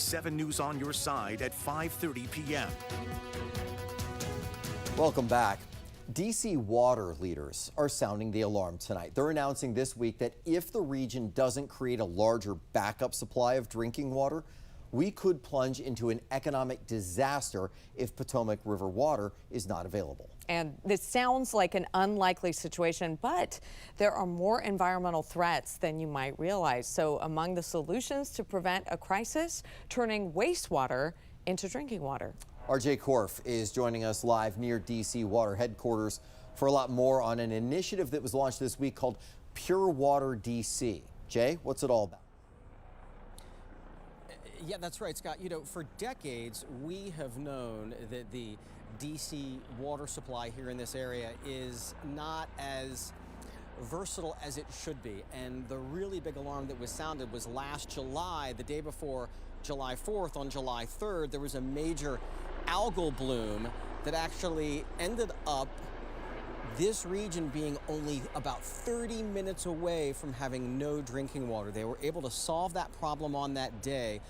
7 News on your side at 5:30 p.m. Welcome back. DC water leaders are sounding the alarm tonight. They're announcing this week that if the region doesn't create a larger backup supply of drinking water, we could plunge into an economic disaster if Potomac River water is not available. And this sounds like an unlikely situation, but there are more environmental threats than you might realize. So among the solutions to prevent a crisis, turning wastewater into drinking water. RJ Korf is joining us live near DC Water headquarters for a lot more on an initiative that was launched this week called Pure Water DC. Jay, what's it all about? Yeah, that's right, Scott. You know, for decades, we have known that the DC water supply here in this area is not as versatile as it should be. And the really big alarm that was sounded was last July, the day before July 4th. On July 3rd, there was a major algal bloom that actually ended up this region being only about 30 minutes away from having no drinking water. They were able to solve that problem on that day,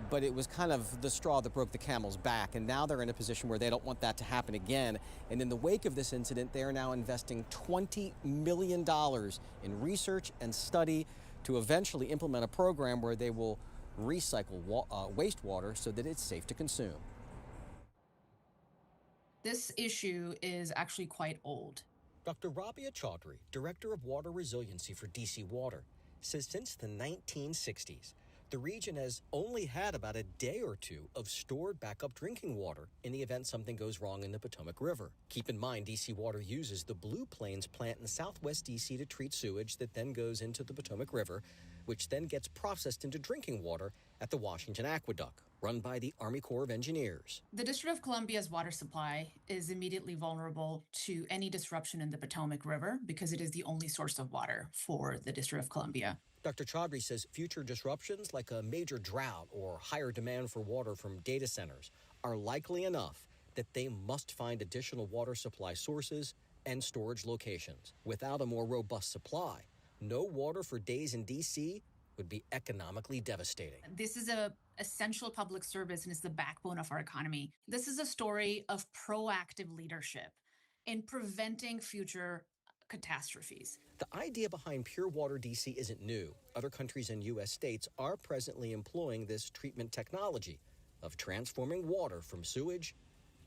but it was kind of the straw that broke the camel's back, and now they're in a position where they don't want that to happen again. And in the wake of this incident, they are now investing $20 million in research and study to eventually implement a program where they will recycle wastewater so that it's safe to consume. This issue is actually quite old. Dr. Rabia Chaudhry, Director of Water Resiliency for DC Water, says since the 1960s, the region has only had about a day or two of stored backup drinking water in the event something goes wrong in the Potomac River. Keep in mind, DC Water uses the Blue Plains plant in southwest DC to treat sewage that then goes into the Potomac River, which then gets processed into drinking water at the Washington Aqueduct, run by the Army Corps of Engineers. The District of Columbia's water supply is immediately vulnerable to any disruption in the Potomac River because it is the only source of water for the District of Columbia. Dr. Chaudhry says future disruptions like a major drought or higher demand for water from data centers are likely enough that they must find additional water supply sources and storage locations. Without a more robust supply, no water for days in D.C. would be economically devastating. This is an essential public service and it's the backbone of our economy. This is a story of proactive leadership in preventing future catastrophes. The idea behind Pure Water DC isn't new. Other countries and U.S. states are presently employing this treatment technology of transforming water from sewage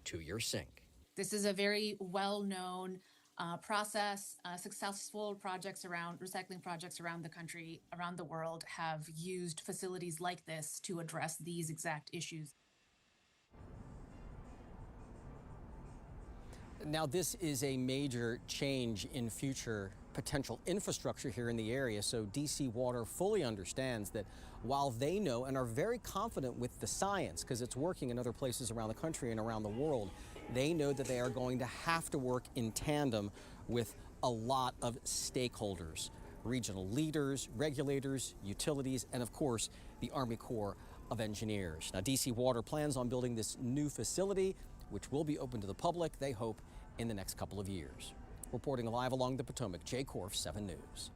to your sink. This is a very well-known process. Successful projects around recycling projects around the country, around the world, have used facilities like this to address these exact issues. Now, this is a major change in future potential infrastructure here in the area, so DC Water fully understands that while they know and are very confident with the science, because it's working in other places around the country and around the world, they know that they are going to have to work in tandem with a lot of stakeholders, regional leaders, regulators, utilities, and of course, the Army Corps of Engineers. Now, DC Water plans on building this new facility, which will be open to the public, they hope, in the next couple of years. Reporting live along the Potomac, Jay Korf, 7 News.